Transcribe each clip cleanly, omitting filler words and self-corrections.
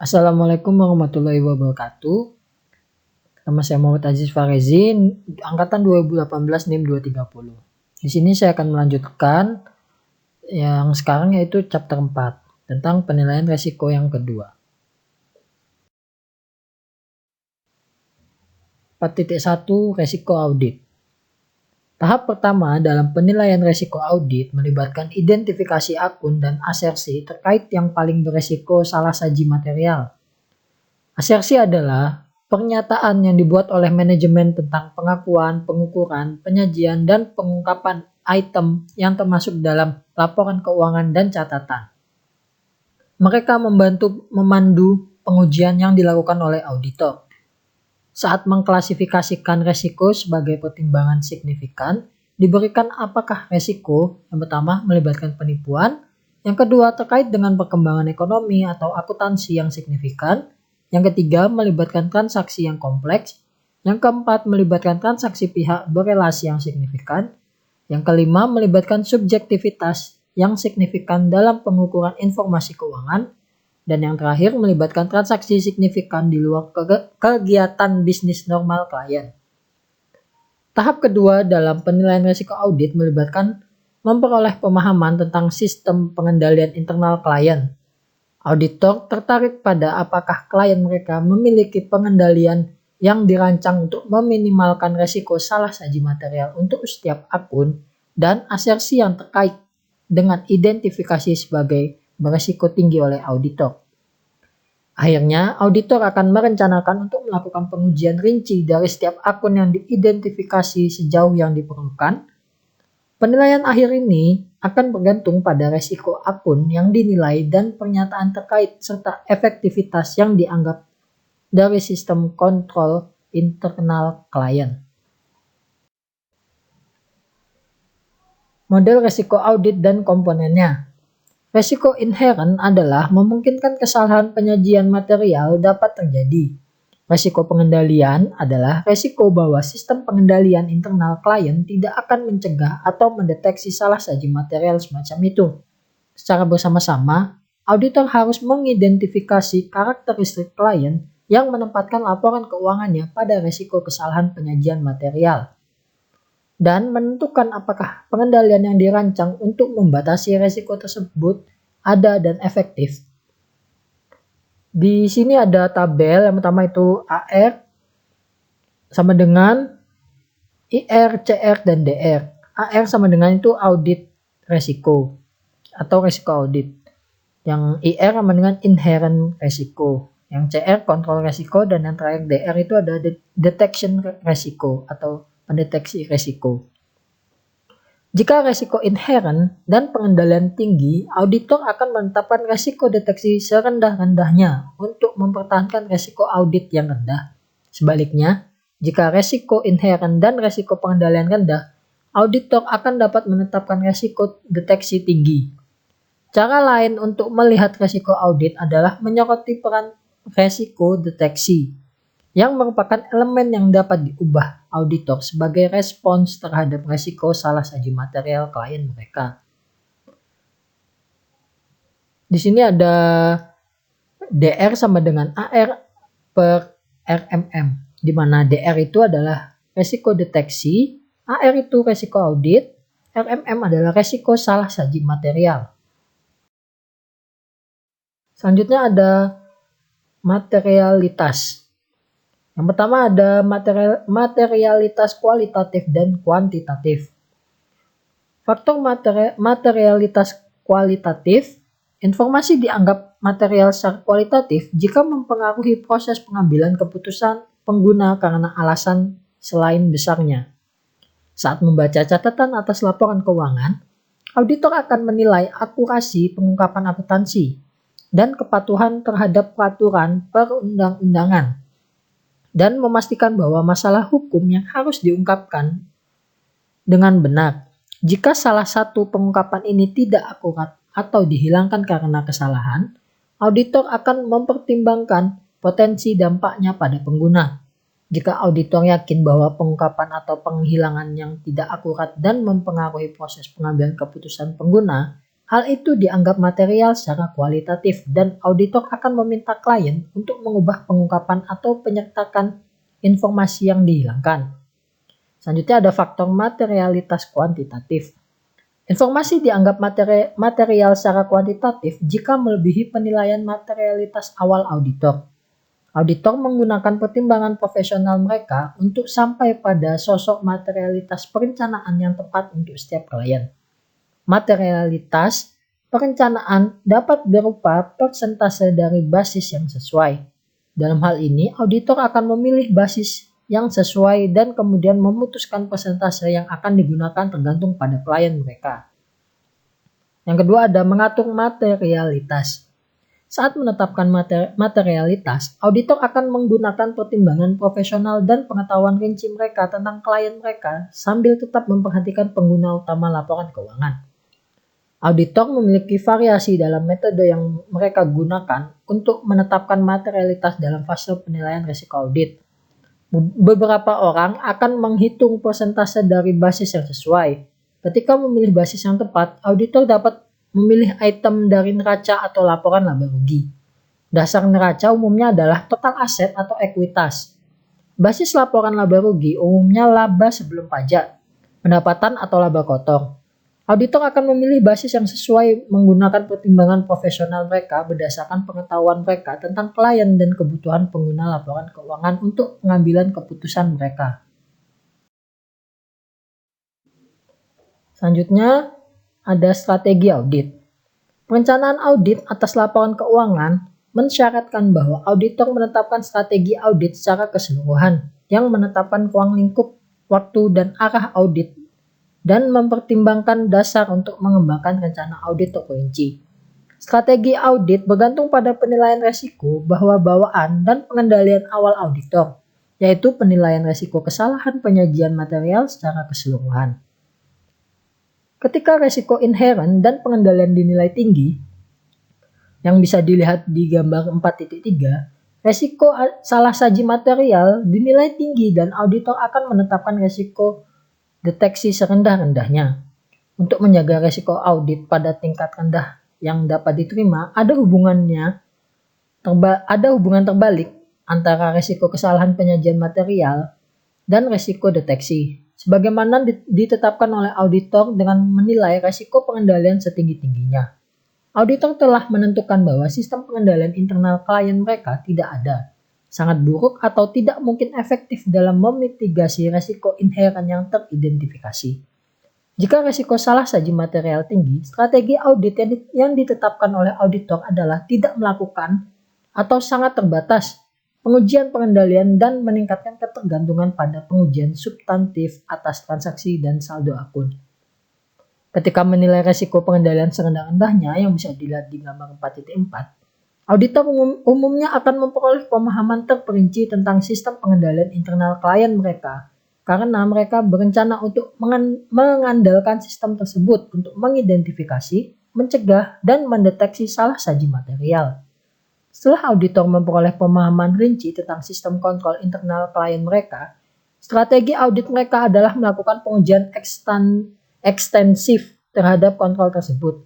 Assalamualaikum warahmatullahi wabarakatuh. Nama saya Muhammad Aziz Farezi, angkatan 2018 NIM 230. Di sini saya akan melanjutkan yang sekarang yaitu chapter 4 tentang penilaian resiko yang kedua. 4.1 Resiko audit. Tahap pertama dalam penilaian resiko audit melibatkan identifikasi akun dan asersi terkait yang paling beresiko salah saji material. Asersi adalah pernyataan yang dibuat oleh manajemen tentang pengakuan, pengukuran, penyajian, dan pengungkapan item yang termasuk dalam laporan keuangan dan catatan. Mereka memandu pengujian yang dilakukan oleh auditor. Saat mengklasifikasikan resiko sebagai pertimbangan signifikan, diberikan apakah resiko yang pertama melibatkan penipuan, yang kedua terkait dengan perkembangan ekonomi atau akuntansi yang signifikan, yang ketiga melibatkan transaksi yang kompleks, yang keempat melibatkan transaksi pihak berelasi yang signifikan, yang kelima melibatkan subjektivitas yang signifikan dalam pengukuran informasi keuangan, dan yang terakhir melibatkan transaksi signifikan di luar kegiatan bisnis normal klien. Tahap kedua dalam penilaian risiko audit melibatkan memperoleh pemahaman tentang sistem pengendalian internal klien. Auditor tertarik pada apakah klien mereka memiliki pengendalian yang dirancang untuk meminimalkan risiko salah saji material untuk setiap akun dan asersi yang terkait dengan identifikasi sebagai beresiko tinggi oleh auditor. Akhirnya, auditor akan merencanakan untuk melakukan pengujian rinci dari setiap akun yang diidentifikasi sejauh yang diperlukan. Penilaian akhir ini akan bergantung pada resiko akun yang dinilai dan pernyataan terkait serta efektivitas yang dianggap dari sistem kontrol internal klien. Model resiko audit dan komponennya. Resiko inherent adalah memungkinkan kesalahan penyajian material dapat terjadi. Resiko pengendalian adalah resiko bahwa sistem pengendalian internal klien tidak akan mencegah atau mendeteksi salah saji material semacam itu. Secara bersama-sama, auditor harus mengidentifikasi karakteristik klien yang menempatkan laporan keuangannya pada resiko kesalahan penyajian material, dan menentukan apakah pengendalian yang dirancang untuk membatasi resiko tersebut ada dan efektif. Di sini ada tabel, yang pertama itu AR sama dengan IR, CR, dan DR. AR sama dengan itu audit resiko atau resiko audit. Yang IR sama dengan inherent resiko. Yang CR kontrol resiko, dan yang terakhir DR itu ada detection resiko atau pendeteksi resiko. Jika resiko inherent dan pengendalian tinggi, auditor akan menetapkan resiko deteksi serendah-rendahnya untuk mempertahankan resiko audit yang rendah. Sebaliknya, jika resiko inherent dan resiko pengendalian rendah, auditor akan dapat menetapkan resiko deteksi tinggi. Cara lain untuk melihat resiko audit adalah menyoroti peran resiko deteksi, yang merupakan elemen yang dapat diubah auditor sebagai respons terhadap resiko salah saji material klien mereka. Di sini ada DR sama dengan AR per RMM, di mana DR itu adalah resiko deteksi, AR itu resiko audit, RMM adalah resiko salah saji material. Selanjutnya ada materialitas. Yang pertama ada materialitas kualitatif dan kuantitatif. Faktor materialitas kualitatif, informasi dianggap material secara kualitatif jika mempengaruhi proses pengambilan keputusan pengguna karena alasan selain besarnya. Saat membaca catatan atas laporan keuangan, auditor akan menilai akurasi pengungkapan akuntansi dan kepatuhan terhadap peraturan perundang-undangan, dan memastikan bahwa masalah hukum yang harus diungkapkan dengan benar. Jika salah satu pengungkapan ini tidak akurat atau dihilangkan karena kesalahan, auditor akan mempertimbangkan potensi dampaknya pada pengguna. Jika auditor yakin bahwa pengungkapan atau penghilangan yang tidak akurat dan mempengaruhi proses pengambilan keputusan pengguna Hal itu dianggap material secara kualitatif dan auditor akan meminta klien untuk mengubah pengungkapan atau penyertakan informasi yang dihilangkan. Selanjutnya ada faktor materialitas kuantitatif. Informasi dianggap material secara kuantitatif jika melebihi penilaian materialitas awal auditor. Auditor menggunakan pertimbangan profesional mereka untuk sampai pada sosok materialitas perencanaan yang tepat untuk setiap klien. Materialitas perencanaan dapat berupa persentase dari basis yang sesuai. Dalam hal ini, auditor akan memilih basis yang sesuai dan kemudian memutuskan persentase yang akan digunakan tergantung pada klien mereka. Yang kedua ada mengatur materialitas. Saat menetapkan materialitas, auditor akan menggunakan pertimbangan profesional dan pengetahuan rinci mereka tentang klien mereka sambil tetap memperhatikan pengguna utama laporan keuangan. Auditor memiliki variasi dalam metode yang mereka gunakan untuk menetapkan materialitas dalam fase penilaian risiko audit. Beberapa orang akan menghitung persentase dari basis yang sesuai. Ketika memilih basis yang tepat, auditor dapat memilih item dari neraca atau laporan laba rugi. Dasar neraca umumnya adalah total aset atau ekuitas. Basis laporan laba rugi umumnya laba sebelum pajak, pendapatan atau laba kotor. Auditor akan memilih basis yang sesuai menggunakan pertimbangan profesional mereka berdasarkan pengetahuan mereka tentang klien dan kebutuhan pengguna laporan keuangan untuk pengambilan keputusan mereka. Selanjutnya, ada strategi audit. Perencanaan audit atas laporan keuangan mensyaratkan bahwa auditor menetapkan strategi audit secara keseluruhan yang menetapkan ruang lingkup, waktu, dan arah audit dan mempertimbangkan dasar untuk mengembangkan rencana audit terperinci. Strategi audit bergantung pada penilaian resiko bahwa bawaan dan pengendalian awal auditor, yaitu penilaian resiko kesalahan penyajian material secara keseluruhan. Ketika resiko inherent dan pengendalian dinilai tinggi, yang bisa dilihat di gambar 4.3, resiko salah saji material dinilai tinggi dan auditor akan menetapkan resiko deteksi serendah-rendahnya. Untuk menjaga resiko audit pada tingkat rendah yang dapat diterima, ada hubungan terbalik antara resiko kesalahan penyajian material dan resiko deteksi. Sebagaimana ditetapkan oleh auditor dengan menilai resiko pengendalian setinggi-tingginya. Auditor telah menentukan bahwa sistem pengendalian internal klien mereka tidak ada, sangat buruk atau tidak mungkin efektif dalam memitigasi resiko inherent yang teridentifikasi. Jika resiko salah saji material tinggi, strategi audit yang ditetapkan oleh auditor adalah tidak melakukan atau sangat terbatas pengujian pengendalian dan meningkatkan ketergantungan pada pengujian substantif atas transaksi dan saldo akun. Ketika menilai resiko pengendalian serendah-rendahnya yang bisa dilihat di gambar 4.4, auditor umumnya akan memperoleh pemahaman terperinci tentang sistem pengendalian internal klien mereka karena mereka berencana untuk mengandalkan sistem tersebut untuk mengidentifikasi, mencegah, dan mendeteksi salah saji material. Setelah auditor memperoleh pemahaman rinci tentang sistem kontrol internal klien mereka, strategi audit mereka adalah melakukan pengujian ekstensif terhadap kontrol tersebut.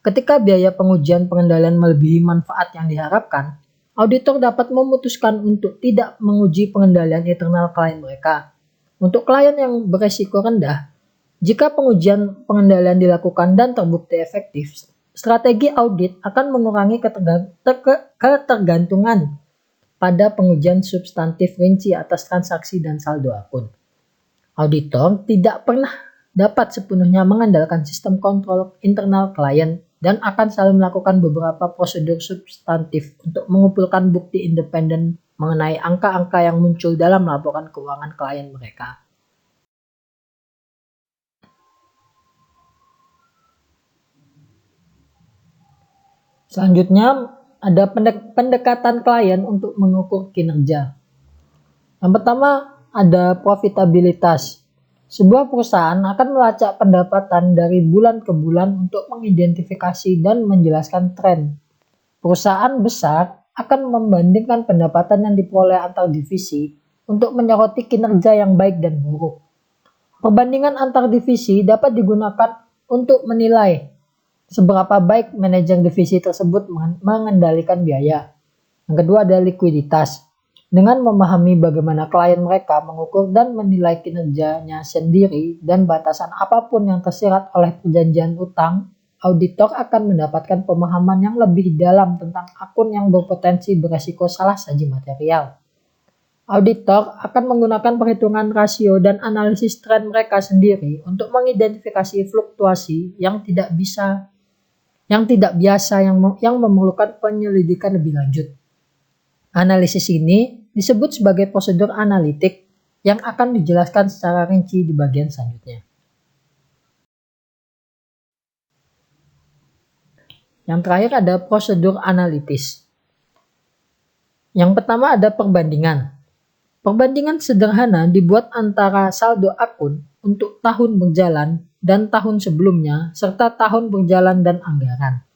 Ketika biaya pengujian pengendalian melebihi manfaat yang diharapkan, auditor dapat memutuskan untuk tidak menguji pengendalian internal klien mereka. Untuk klien yang beresiko rendah, jika pengujian pengendalian dilakukan dan terbukti efektif, strategi audit akan mengurangi ketergantungan pada pengujian substantif rinci atas transaksi dan saldo akun. Auditor tidak pernah dapat sepenuhnya mengandalkan sistem kontrol internal klien dan akan selalu melakukan beberapa prosedur substantif untuk mengumpulkan bukti independen mengenai angka-angka yang muncul dalam laporan keuangan klien mereka. Selanjutnya, ada pendekatan klien untuk mengukur kinerja. Yang pertama, ada profitabilitas. Sebuah perusahaan akan melacak pendapatan dari bulan ke bulan untuk mengidentifikasi dan menjelaskan tren. Perusahaan besar akan membandingkan pendapatan yang diperoleh antar divisi untuk menyoroti kinerja yang baik dan buruk. Perbandingan antar divisi dapat digunakan untuk menilai seberapa baik manajer divisi tersebut mengendalikan biaya. Yang kedua ada likuiditas. Dengan memahami bagaimana klien mereka mengukur dan menilai kinerjanya sendiri dan batasan apapun yang tersirat oleh perjanjian utang, auditor akan mendapatkan pemahaman yang lebih dalam tentang akun yang berpotensi beresiko salah saji material. Auditor akan menggunakan perhitungan rasio dan analisis tren mereka sendiri untuk mengidentifikasi fluktuasi yang tidak biasa yang memerlukan penyelidikan lebih lanjut. Analisis ini disebut sebagai prosedur analitik yang akan dijelaskan secara rinci di bagian selanjutnya. Yang terakhir ada prosedur analitis. Yang pertama ada perbandingan. Perbandingan sederhana dibuat antara saldo akun untuk tahun berjalan dan tahun sebelumnya serta tahun berjalan dan anggaran.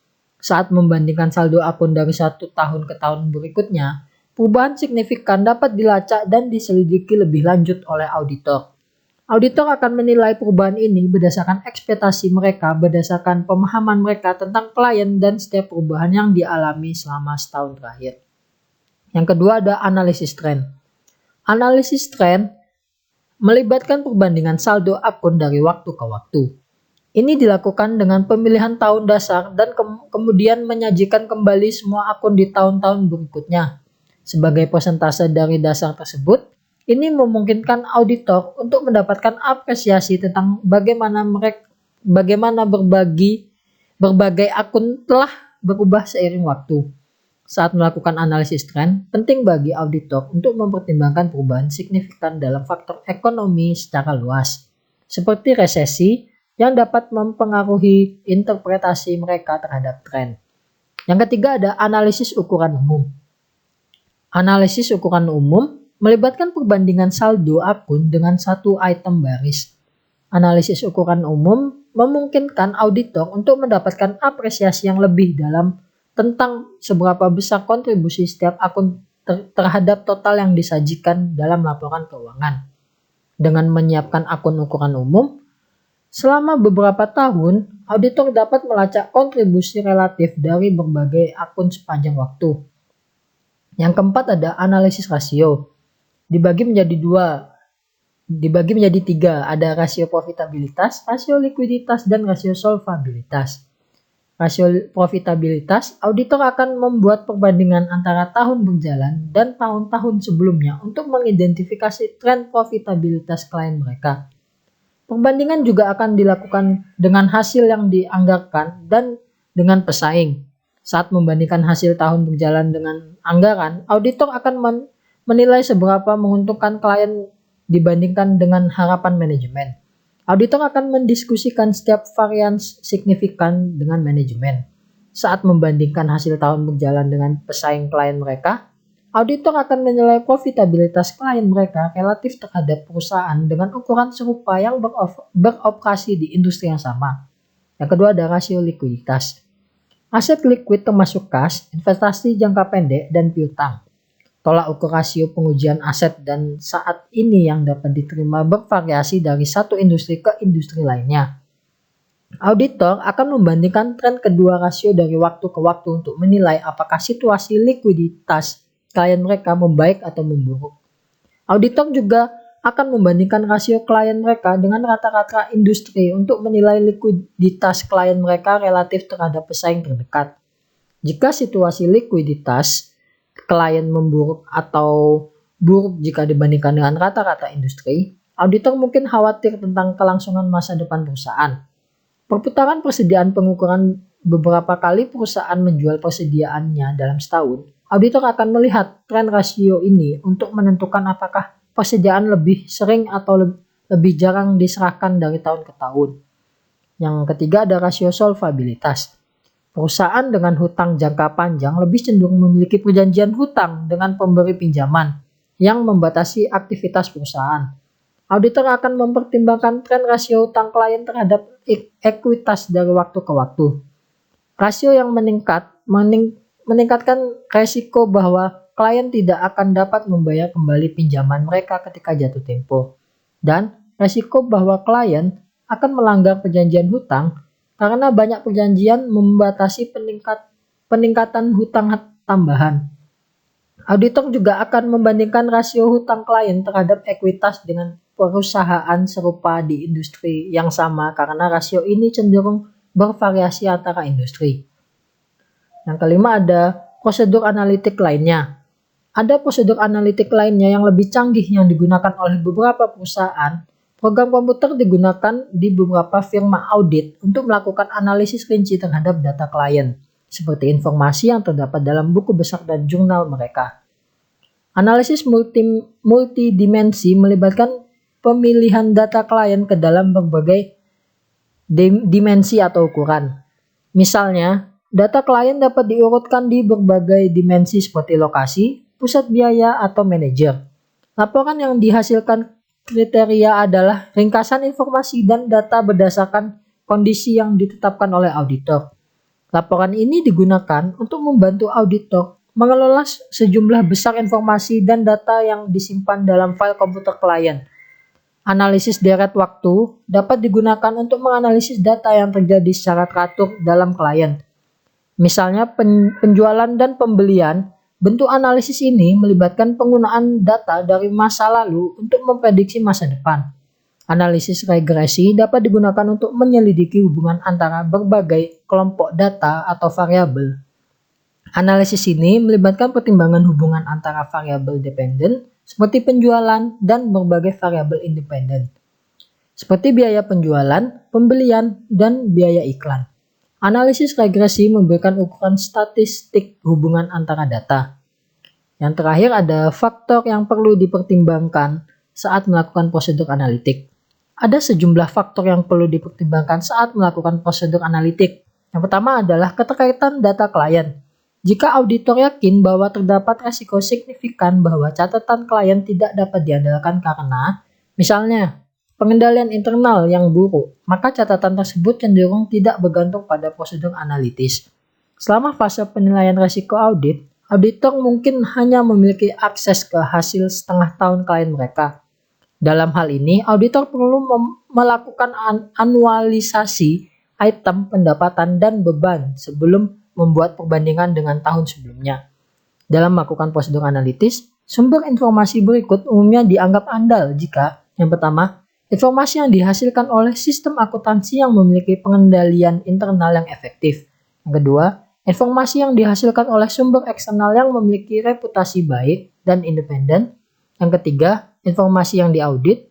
Saat membandingkan saldo akun dari satu tahun ke tahun berikutnya, perubahan signifikan dapat dilacak dan diselidiki lebih lanjut oleh auditor. Auditor akan menilai perubahan ini berdasarkan ekspektasi mereka, berdasarkan pemahaman mereka tentang klien dan setiap perubahan yang dialami selama setahun terakhir. Yang kedua ada analisis tren. Analisis tren melibatkan perbandingan saldo akun dari waktu ke waktu. Ini dilakukan dengan pemilihan tahun dasar dan kemudian menyajikan kembali semua akun di tahun-tahun berikutnya. Sebagai persentase dari dasar tersebut, ini memungkinkan auditor untuk mendapatkan apresiasi tentang bagaimana berbagai akun telah berubah seiring waktu. Saat melakukan analisis tren, penting bagi auditor untuk mempertimbangkan perubahan signifikan dalam faktor ekonomi secara luas, seperti resesi, yang dapat mempengaruhi interpretasi mereka terhadap tren. Yang ketiga ada analisis ukuran umum. Analisis ukuran umum melibatkan perbandingan saldo akun dengan satu item baris. Analisis ukuran umum memungkinkan auditor untuk mendapatkan apresiasi yang lebih dalam tentang seberapa besar kontribusi setiap akun terhadap total yang disajikan dalam laporan keuangan. Dengan menyiapkan akun ukuran umum, selama beberapa tahun, auditor dapat melacak kontribusi relatif dari berbagai akun sepanjang waktu. Yang keempat ada analisis rasio. Dibagi menjadi tiga, ada rasio profitabilitas, rasio likuiditas, dan rasio solvabilitas. Rasio profitabilitas, auditor akan membuat perbandingan antara tahun berjalan dan tahun-tahun sebelumnya untuk mengidentifikasi tren profitabilitas klien mereka. Perbandingan juga akan dilakukan dengan hasil yang dianggarkan dan dengan pesaing. Saat membandingkan hasil tahun berjalan dengan anggaran, auditor akan menilai seberapa menguntungkan klien dibandingkan dengan harapan manajemen. Auditor akan mendiskusikan setiap varian signifikan dengan manajemen. Saat membandingkan hasil tahun berjalan dengan pesaing klien mereka, auditor akan menilai profitabilitas klien mereka relatif terhadap perusahaan dengan ukuran serupa yang beroperasi di industri yang sama. Yang kedua ada rasio likuiditas. Aset likuid termasuk kas, investasi jangka pendek, dan piutang. Tolak ukur rasio pengujian aset dan saat ini yang dapat diterima bervariasi dari satu industri ke industri lainnya. Auditor akan membandingkan tren kedua rasio dari waktu ke waktu untuk menilai apakah situasi likuiditas klien mereka membaik atau memburuk. Auditor juga akan membandingkan rasio klien mereka dengan rata-rata industri untuk menilai likuiditas klien mereka relatif terhadap pesaing terdekat. Jika situasi likuiditas klien memburuk atau buruk jika dibandingkan dengan rata-rata industri, auditor mungkin khawatir tentang kelangsungan masa depan perusahaan. Perputaran persediaan pengukuran beberapa kali perusahaan menjual persediaannya dalam setahun, auditor akan melihat tren rasio ini untuk menentukan apakah persediaan lebih sering atau lebih jarang diserahkan dari tahun ke tahun. Yang ketiga ada rasio solvabilitas. Perusahaan dengan hutang jangka panjang lebih cenderung memiliki perjanjian hutang dengan pemberi pinjaman yang membatasi aktivitas perusahaan. Auditor akan mempertimbangkan tren rasio hutang klien terhadap ekuitas dari waktu ke waktu. Rasio yang meningkatkan resiko bahwa klien tidak akan dapat membayar kembali pinjaman mereka ketika jatuh tempo. Dan resiko bahwa klien akan melanggar perjanjian hutang karena banyak perjanjian membatasi peningkatan hutang tambahan. Auditor juga akan membandingkan rasio hutang klien terhadap ekuitas dengan perusahaan serupa di industri yang sama karena rasio ini cenderung bervariasi antara industri. Yang kelima ada prosedur analitik lainnya. Ada prosedur analitik lainnya yang lebih canggih yang digunakan oleh beberapa perusahaan. Program komputer digunakan di beberapa firma audit untuk melakukan analisis rinci terhadap data klien, seperti informasi yang terdapat dalam buku besar dan jurnal mereka. Analisis multidimensi melibatkan pemilihan data klien ke dalam berbagai dimensi atau ukuran. Misalnya, data klien dapat diurutkan di berbagai dimensi seperti lokasi, pusat biaya, atau manajer. Laporan yang dihasilkan kriteria adalah ringkasan informasi dan data berdasarkan kondisi yang ditetapkan oleh auditor. Laporan ini digunakan untuk membantu auditor mengelola sejumlah besar informasi dan data yang disimpan dalam file komputer klien. Analisis deret waktu dapat digunakan untuk menganalisis data yang terjadi secara teratur dalam klien. Misalnya penjualan dan pembelian. Bentuk analisis ini melibatkan penggunaan data dari masa lalu untuk memprediksi masa depan. Analisis regresi dapat digunakan untuk menyelidiki hubungan antara berbagai kelompok data atau variabel. Analisis ini melibatkan pertimbangan hubungan antara variabel dependen seperti penjualan dan berbagai variabel independen, seperti biaya penjualan, pembelian, dan biaya iklan. Analisis regresi memberikan ukuran statistik hubungan antara data. Yang terakhir ada faktor yang perlu dipertimbangkan saat melakukan prosedur analitik. Ada sejumlah faktor yang perlu dipertimbangkan saat melakukan prosedur analitik. Yang pertama adalah keterkaitan data klien. Jika auditor yakin bahwa terdapat risiko signifikan bahwa catatan klien tidak dapat diandalkan karena, misalnya, pengendalian internal yang buruk, maka catatan tersebut cenderung tidak bergantung pada prosedur analitis. Selama fase penilaian risiko audit, auditor mungkin hanya memiliki akses ke hasil setengah tahun klien mereka. Dalam hal ini, auditor perlu melakukan anualisasi item pendapatan dan beban sebelum membuat perbandingan dengan tahun sebelumnya. Dalam melakukan prosedur analitis, sumber informasi berikut umumnya dianggap andal jika, yang pertama, informasi yang dihasilkan oleh sistem akuntansi yang memiliki pengendalian internal yang efektif. Yang kedua, informasi yang dihasilkan oleh sumber eksternal yang memiliki reputasi baik dan independen. Yang ketiga, informasi yang diaudit.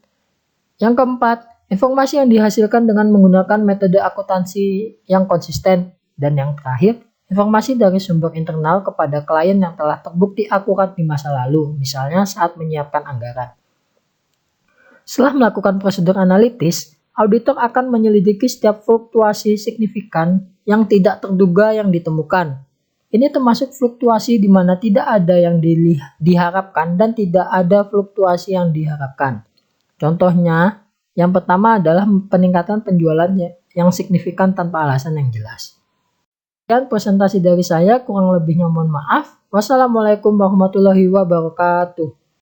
Yang keempat, informasi yang dihasilkan dengan menggunakan metode akuntansi yang konsisten. Dan yang terakhir, informasi dari sumber internal kepada klien yang telah terbukti akurat di masa lalu, misalnya saat menyiapkan anggaran. Setelah melakukan prosedur analitis, auditor akan menyelidiki setiap fluktuasi signifikan yang tidak terduga yang ditemukan. Ini termasuk fluktuasi di mana tidak ada yang diharapkan dan tidak ada fluktuasi yang diharapkan. Contohnya, yang pertama adalah peningkatan penjualan yang signifikan tanpa alasan yang jelas. Sekian presentasi dari saya, kurang lebihnya mohon maaf. Wassalamualaikum warahmatullahi wabarakatuh.